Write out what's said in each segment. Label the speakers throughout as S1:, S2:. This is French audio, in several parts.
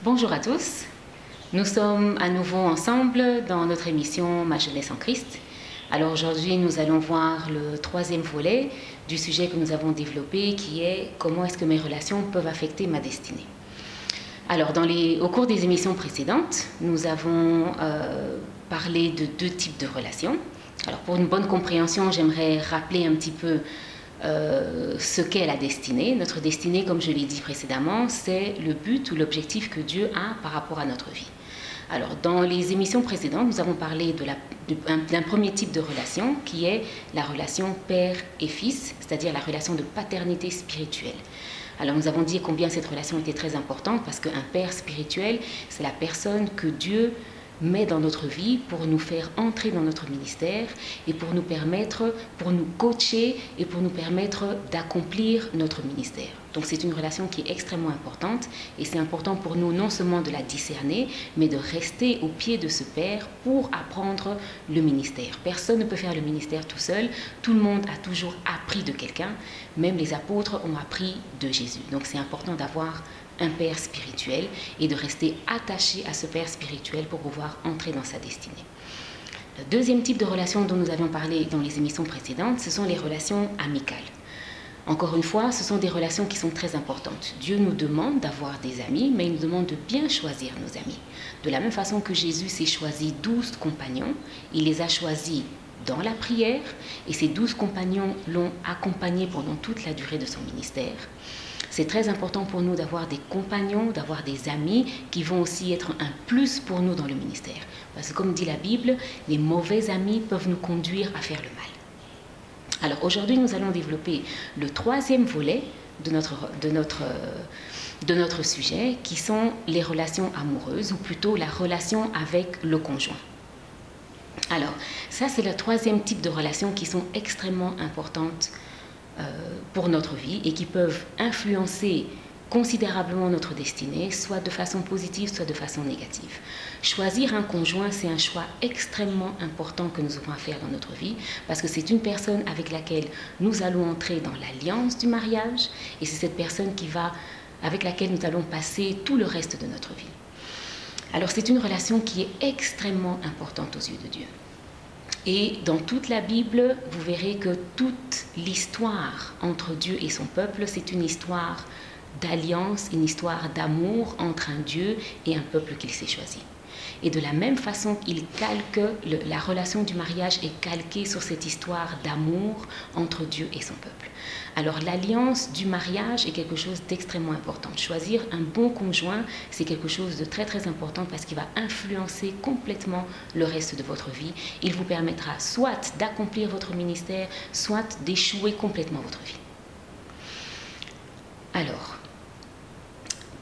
S1: Bonjour à tous, nous sommes à nouveau ensemble dans notre émission Ma jeunesse en Christ. Alors aujourd'hui nous allons voir le troisième volet du sujet que nous avons développé qui est comment est-ce que mes relations peuvent affecter ma destinée. Alors au cours des émissions précédentes, nous avons parlé de deux types de relations. Alors pour une bonne compréhension, j'aimerais rappeler un petit peu ce qu'est la destinée. Notre destinée, comme je l'ai dit précédemment, c'est le but ou l'objectif que Dieu a par rapport à notre vie. Alors, dans les émissions précédentes, nous avons parlé d'un premier type de relation qui est la relation père et fils, c'est-à-dire la relation de paternité spirituelle. Alors, nous avons dit combien cette relation était très importante parce qu'un père spirituel, c'est la personne que Dieu met dans notre vie pour nous faire entrer dans notre ministère et pour nous coacher et pour nous permettre d'accomplir notre ministère. Donc c'est une relation qui est extrêmement importante et c'est important pour nous non seulement de la discerner, mais de rester au pied de ce Père pour apprendre le ministère. Personne ne peut faire le ministère tout seul, tout le monde a toujours appris de quelqu'un, même les apôtres ont appris de Jésus. Donc c'est important d'avoir un père spirituel et de rester attaché à ce père spirituel pour pouvoir entrer dans sa destinée. Le deuxième type de relation dont nous avions parlé dans les émissions précédentes, ce sont les relations amicales. Encore une fois, ce sont des relations qui sont très importantes. Dieu nous demande d'avoir des amis, mais il nous demande de bien choisir nos amis. De la même façon que Jésus s'est choisi 12 compagnons, il les a choisis dans la prière et ces 12 compagnons l'ont accompagné pendant toute la durée de son ministère. C'est très important pour nous d'avoir des compagnons, d'avoir des amis qui vont aussi être un plus pour nous dans le ministère. Parce que comme dit la Bible, les mauvais amis peuvent nous conduire à faire le mal. Alors aujourd'hui, nous allons développer le troisième volet de notre sujet, qui sont les relations amoureuses, ou plutôt la relation avec le conjoint. Alors, ça c'est le troisième type de relations qui sont extrêmement importantes pour notre vie et qui peuvent influencer considérablement notre destinée, soit de façon positive, soit de façon négative. Choisir un conjoint, c'est un choix extrêmement important que nous aurons à faire dans notre vie parce que c'est une personne avec laquelle nous allons entrer dans l'alliance du mariage et c'est cette personne avec laquelle nous allons passer tout le reste de notre vie. Alors c'est une relation qui est extrêmement importante aux yeux de Dieu. Et dans toute la Bible, vous verrez que toute l'histoire entre Dieu et son peuple, c'est une histoire d'alliance, une histoire d'amour entre un Dieu et un peuple qu'il s'est choisi. Et de la même façon, la relation du mariage est calquée sur cette histoire d'amour entre Dieu et son peuple. Alors l'alliance du mariage est quelque chose d'extrêmement important. Choisir un bon conjoint, c'est quelque chose de très très important parce qu'il va influencer complètement le reste de votre vie. Il vous permettra soit d'accomplir votre ministère, soit d'échouer complètement votre vie. Alors,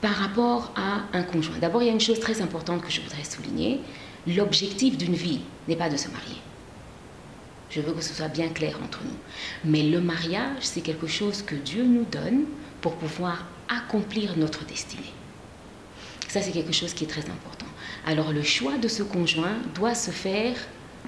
S1: par rapport à un conjoint, d'abord il y a une chose très importante que je voudrais souligner. L'objectif d'une vie n'est pas de se marier. Je veux que ce soit bien clair entre nous. Mais le mariage, c'est quelque chose que Dieu nous donne pour pouvoir accomplir notre destinée. Ça, c'est quelque chose qui est très important. Alors, le choix de ce conjoint doit se faire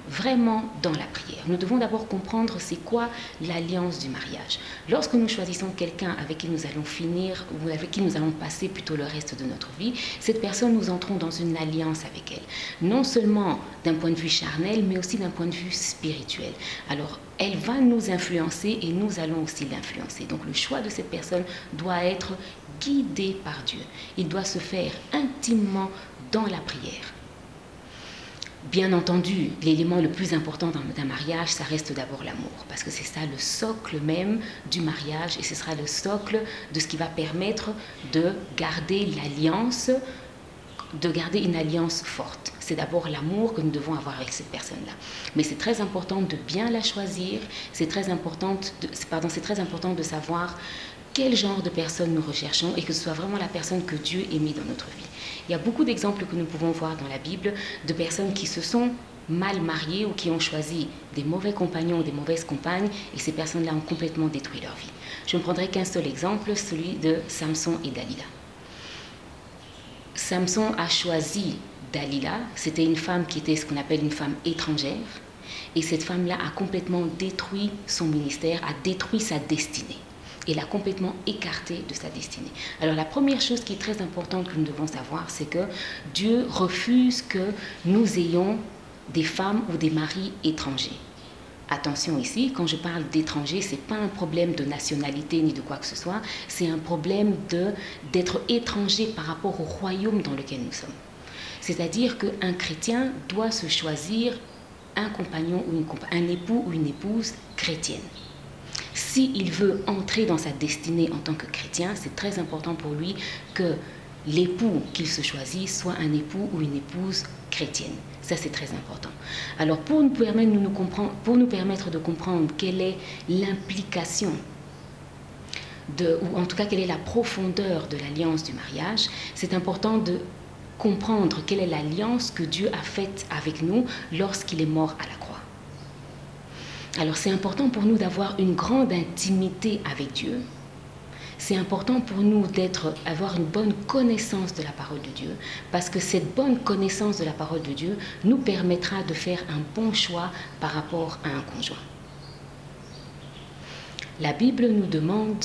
S1: vraiment dans la prière. Nous devons d'abord comprendre c'est quoi l'alliance du mariage. Lorsque nous choisissons quelqu'un avec qui nous allons finir ou avec qui nous allons passer plutôt le reste de notre vie, cette personne, nous entrons dans une alliance avec elle. Non seulement d'un point de vue charnel, mais aussi d'un point de vue spirituel. Alors, elle va nous influencer et nous allons aussi l'influencer. Donc, le choix de cette personne doit être guidé par Dieu. Il doit se faire intimement dans la prière. Bien entendu, l'élément le plus important d'un mariage, ça reste d'abord l'amour, parce que c'est ça le socle même du mariage et ce sera le socle de ce qui va permettre de garder l'alliance, de garder une alliance forte. C'est d'abord l'amour que nous devons avoir avec cette personne-là. Mais c'est très important de bien la choisir, c'est très important de savoir quel genre de personne nous recherchons et que ce soit vraiment la personne que Dieu ait mis dans notre vie. Il y a beaucoup d'exemples que nous pouvons voir dans la Bible de personnes qui se sont mal mariées ou qui ont choisi des mauvais compagnons ou des mauvaises compagnes et ces personnes-là ont complètement détruit leur vie. Je ne prendrai qu'un seul exemple, celui de Samson et Dalila. Samson a choisi Dalila, c'était une femme qui était ce qu'on appelle une femme étrangère et cette femme-là a complètement détruit son ministère, a détruit sa destinée. et l'a complètement écarté de sa destinée. Alors la première chose qui est très importante que nous devons savoir, c'est que Dieu refuse que nous ayons des femmes ou des maris étrangers. Attention ici, quand je parle d'étrangers, ce n'est pas un problème de nationalité ni de quoi que ce soit, c'est un problème d'être étranger par rapport au royaume dans lequel nous sommes. C'est-à-dire qu'un chrétien doit se choisir un compagnon ou un époux ou une épouse chrétienne. S'il veut entrer dans sa destinée en tant que chrétien, c'est très important pour lui que l'époux qu'il se choisit soit un époux ou une épouse chrétienne. Ça, c'est très important. Alors, pour nous permettre de comprendre quelle est l'implication, ou en tout cas quelle est la profondeur de l'alliance du mariage, c'est important de comprendre quelle est l'alliance que Dieu a faite avec nous lorsqu'il est mort à la croix. Alors, c'est important pour nous d'avoir une grande intimité avec Dieu. C'est important pour nous d'avoir une bonne connaissance de la parole de Dieu, parce que cette bonne connaissance de la parole de Dieu nous permettra de faire un bon choix par rapport à un conjoint. La Bible nous demande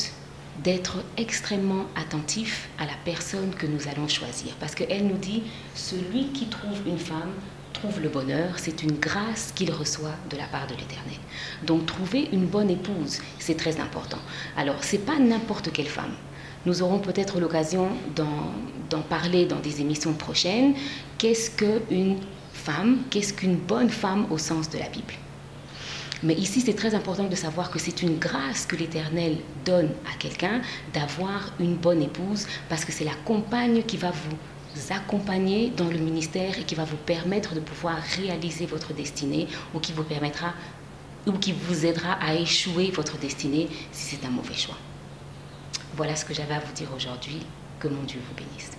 S1: d'être extrêmement attentif à la personne que nous allons choisir, parce qu'elle nous dit « Celui qui trouve une femme trouve le bonheur, c'est une grâce qu'il reçoit de la part de l'Éternel. » Donc trouver une bonne épouse, c'est très important. Alors, ce n'est pas n'importe quelle femme. Nous aurons peut-être l'occasion d'en parler dans des émissions prochaines. Qu'est-ce qu'une femme? Qu'est-ce qu'une bonne femme au sens de la Bible? Mais ici, c'est très important de savoir que c'est une grâce que l'Éternel donne à quelqu'un d'avoir une bonne épouse, parce que c'est la compagne qui va vous accompagner dans le ministère et qui va vous permettre de pouvoir réaliser votre destinée, ou qui vous aidera à échouer votre destinée si c'est un mauvais choix. Voilà ce que j'avais à vous dire aujourd'hui. Que mon Dieu vous bénisse.